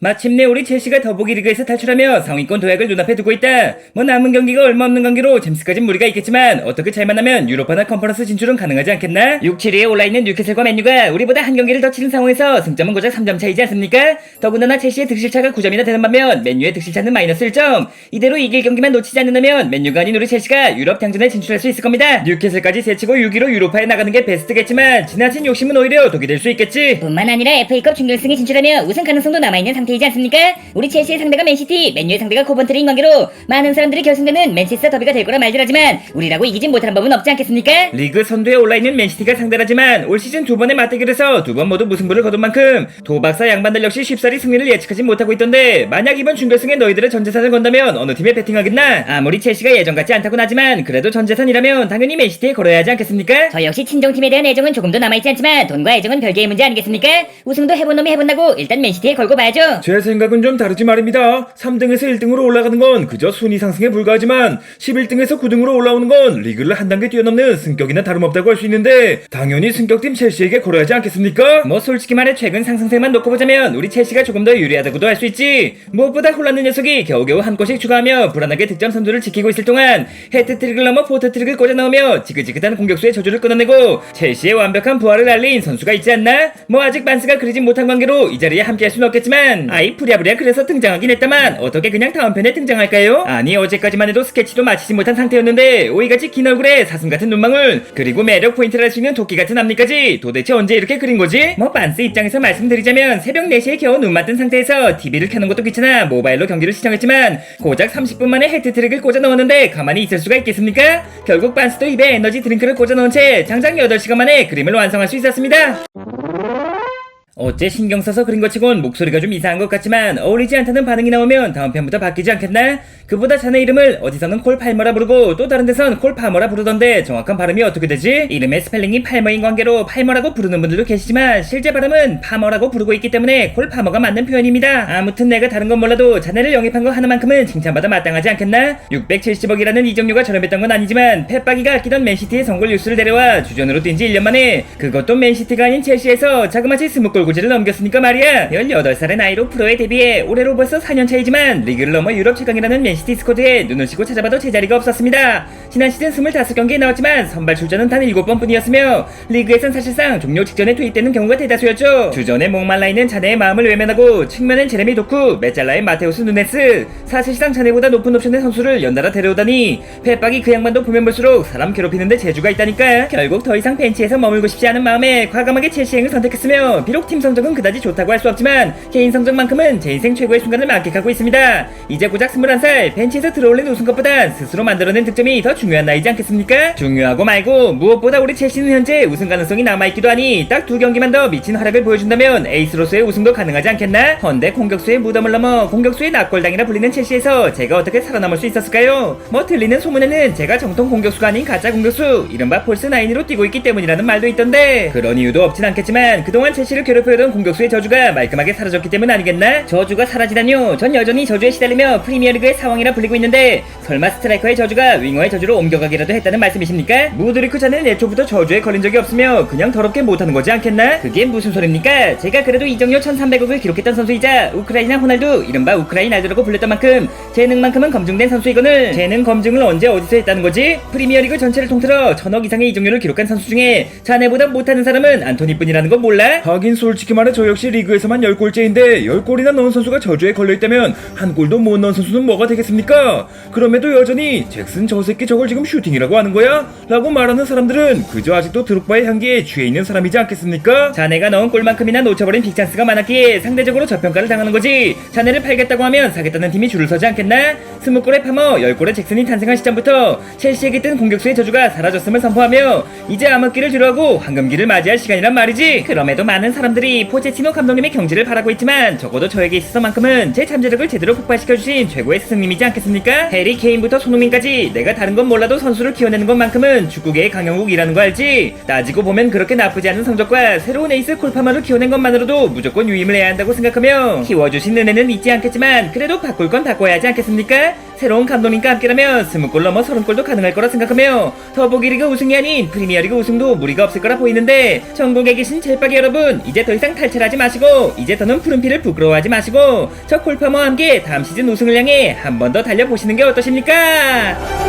마침내 우리 첼시가 더보기 리그에서 탈출하며 상위권 도약을 눈앞에 두고 있다. 뭐 남은 경기가 얼마 없는 관계로 잼스까진 무리가 있겠지만 어떻게 잘만 하면 유로파나 컨퍼런스 진출은 가능하지 않겠나? 6, 7위에 올라있는 뉴캐슬과 맨유가 우리보다 한 경기를 더 치른 상황에서 승점은 고작 3점 차이지 않습니까? 더군다나 첼시의 득실차가 9점이나 되는 반면 맨유의 득실차는 마이너스 1점. 이대로 이길 경기만 놓치지 않는다면 맨유가 아닌 우리 첼시가 유럽 당전에 진출할 수 있을 겁니다. 뉴캐슬까지 제치고 6위로 유로파에 나가는 게 베스트겠지만 지나친 욕심은 오히려 독이 될 수 있겠지. 뿐만 아니라 FA컵 준결승에 진출하며 우승 가능성도 남아있는 상태이지 않습니까? 우리 첼시의 상대가 맨시티, 맨유의 상대가 코번트리인 관계로 많은 사람들이 결승되는 맨체스터 더비가 될 거라 말들 하지만 우리라고 이기진 못하는 법은 없지 않겠습니까? 리그 선두에 올라있는 맨시티가 상대라지만 올 시즌 두 번의 맞대결에서 두 번 모두 무승부를 거둔 만큼 도박사 양반들 역시 쉽사리 승리를 예측하지 못하고 있던데 만약 이번 준결승에 너희들의 전재산을 건다면 어느 팀에 베팅하겠나? 아무리 첼시가 예전 같지 않다고는 하지만 그래도 전재산이라면 당연히 맨시티에 걸어야 하지 않겠습니까? 저 역시 친정팀에 대한 애정은 조금도 남아있지 않지만 돈과 애정은 별개의 문제 아니겠습니까? 우승도 해본 놈이 해본다고 일단 맨시티에 걸고 봐야죠. 제 생각은 좀 다르지 말입니다. 3등에서 1등으로 올라가는 건 그저 순위 상승에 불과하지만 11등에서 9등으로 올라오는 건 리그를 한 단계 뛰어넘는 승격이나 다름없다고 할 수 있는데 당연히 승격팀 첼시에게 걸어야 하지 않겠습니까? 뭐 솔직히 말해 최근 상승세만 놓고 보자면 우리 첼시가 조금 더 유리하다고도 할 수 있지. 무엇보다 홀란드 녀석이 겨우겨우 한 골씩 추가하며 불안하게 득점 선두를 지키고 있을 동안 헤트트릭을 넘어 포트트릭을 꽂아 넣으며 지긋지긋한 공격수의 저주를 끊어내고 첼시의 완벽한 부활을 알린 선수가 있지 않나? 뭐 아직 만스가 그리진 못한 관계로 이 자리에 함께할 수는 없겠지만 아이 부랴부랴 그래서 등장하긴 했다만 어떻게 그냥 다음 편에 등장할까요? 아니 어제까지만 해도 스케치도 마치지 못한 상태였는데 오이같이 긴 얼굴에 사슴같은 눈망울 그리고 매력 포인트를 할 수 있는 도끼같은 앞니까지 도대체 언제 이렇게 그린 거지? 뭐 반스 입장에서 말씀드리자면 새벽 4시에 겨우 눈 맞은 상태에서 TV를 켜는 것도 귀찮아 모바일로 경기를 시청했지만 고작 30분 만에 헤트트릭을 꽂아 넣었는데 가만히 있을 수가 있겠습니까? 결국 반스도 입에 에너지 드링크를 꽂아 넣은 채 장장 8시간 만에 그림을 완성할 수 있었습니다. 어째 신경 써서 그린 것 치곤 목소리가 좀 이상한 것 같지만 어울리지 않다는 반응이 나오면 다음 편부터 바뀌지 않겠나? 그보다 자네 이름을 어디서는 콜 팔머라 부르고 또 다른 데선 콜 파머라 부르던데 정확한 발음이 어떻게 되지? 이름의 스펠링이 팔머인 관계로 팔머라고 부르는 분들도 계시지만 실제 발음은 파머라고 부르고 있기 때문에 콜 파머가 맞는 표현입니다. 아무튼 내가 다른 건 몰라도 자네를 영입한 거 하나만큼은 칭찬받아 마땅하지 않겠나? 670억이라는 이적료가 저렴했던 건 아니지만 펫박이가 아끼던 맨시티의 성골 뉴스를 데려와 주전으로 뛴 지 1년 만에 그것도 맨시티가 아닌 첼시에서 자그마치 20골 구제를 넘겼으니까 말이야. 18살의 나이로 프로에 데뷔해 올해로 벌써 4년 차이지만 리그를 넘어 유럽 최강이라는 맨시티 스쿼드에 눈을 씻고 찾아봐도 제자리가 없었습니다. 지난 시즌 25경기에 나왔지만 선발 출전은 단 7번 뿐이었으며 리그에선 사실상 종료 직전에 투입되는 경우가 대다수였죠. 주전에 목말라 있는 자네의 마음을 외면하고 측면엔 제레미 도쿠, 메잘라의 마테우스 누네스, 사실상 자네보다 높은 옵션의 선수를 연달아 데려오다니 펫박이 그 양반도 보면 볼수록 사람 괴롭히는데 재주가 있다니까. 결국 더 이상 벤치에서 머물고 싶지 않은 마음에 과감하게 첼시행을 선택했으며 비록 팀 성적은 그다지 좋다고 할 수 없지만 개인 성적만큼은 제 인생 최고의 순간을 만끽하고 있습니다. 이제 고작 21살 벤치에서 들어올린 우승컵보단 스스로 만들어낸 득점이 더 중요한 나이지 않겠습니까? 중요하고 말고 무엇보다 우리 첼시는 현재 우승 가능성이 남아있기도 하니 딱 2경기만 더 미친 활약을 보여준다면 에이스로서의 우승도 가능하지 않겠나? 헌데 공격수의 무덤을 넘어 공격수의 낙골당이라 불리는 첼시에서 제가 어떻게 살아남을 수 있었을까요? 뭐 들리는 소문에는 제가 정통 공격수가 아닌 가짜 공격수 이른바 폴스9으로 뛰고 있기 때문이라는 말도 있던데 그런 이유도 없진 않겠지만 그동안 첼시를 괴롭혀오던 공격수의 저주가 말끔하게 사라졌기 때문 아니겠나? 저주가 사라지다뇨. 전 여전히 저주에 시달리며 프리미어리그의 사왕이라 불리고 있는데 설마 스트라이커의 저주가 윙어의 저주로 옮겨가기라도 했다는 말씀이십니까? 무드리크 자네는 애초부터 저주에 걸린 적이 없으며 그냥 더럽게 못하는 거지 않겠나? 그게 무슨 소리입니까? 제가 그래도 이적료 1300억을 기록했던 선수이자 우크라이나 호날두 이른바 우크라이나드라고 불렸던 만큼 재능만큼은 검증된 선수이거늘 재능 검증을 언제 어디서 했다는 거지? 프리미어리그 전체를 통틀어 1000억 이상의 이적료를 기록한 선수 중에 자네보다 못하는 사람은 안토니뿐이라는 거 몰라? 하긴 솔직히 말해 저 역시 리그에서만 10골째인데 10골이나 넣은 선수가 저주에 걸려있다면 한 골도 못 넣은 선수는 뭐가 되겠습니까? 그럼에도 여전히 잭슨 저 새끼 저걸 지금 슈팅이라고 하는 거야? 라고 말하는 사람들은 그저 아직도 드록바의 향기에 취해 있는 사람이지 않겠습니까? 자네가 넣은 골만큼이나 놓쳐버린 빅찬스가 많았기에 상대적으로 저평가를 당하는 거지. 자네를 팔겠다고 하면 사겠다는 팀이 줄을 서지 않겠나? 20골의 파머 10골의 잭슨이 탄생한 시점부터 첼시에게 뜬 공격수의 저주가 사라졌음을 선포하며 이제 암흑기를 뒤로하고 황금기를 맞이할 시간이란 말이지. 그럼에도 많은 사람들이 포체티노 감독님의 경지를 바라고 있지만 적어도 저에게 있어서만큼은 제 잠재력을 제대로 폭발시켜주신 최고의 스승님이지 않겠습니까? 해리 케인부터 손흥민까지 내가 다른 건 몰라도 선수를 키워내는 것만큼은 축구계의 강영욱이라는 거 알지? 따지고 보면 그렇게 나쁘지 않은 성적과 새로운 에이스 콜파머를 키워낸 것만으로도 무조건 유임을 해야 한다고 생각하며 키워주신 은혜는 잊지 않겠지만 그래도 바꿀 건 바꿔야 하지 않겠습니까? 새로운 감독님과 함께라면 20골 넘어 30골도 가능할 거라 생각하며 더보기리그 우승이 아닌 프리미어리그 우승도 무리가 없을 거라 보이는데, 전국에 계신 젤박이 여러분, 이제 더 이상 탈출하지 마시고 이제 더는 푸른피를 부끄러워하지 마시고 저 콜파머와 함께 다음 시즌 우승을 향해 한 번 더 달려보시는 게 어떠십니까?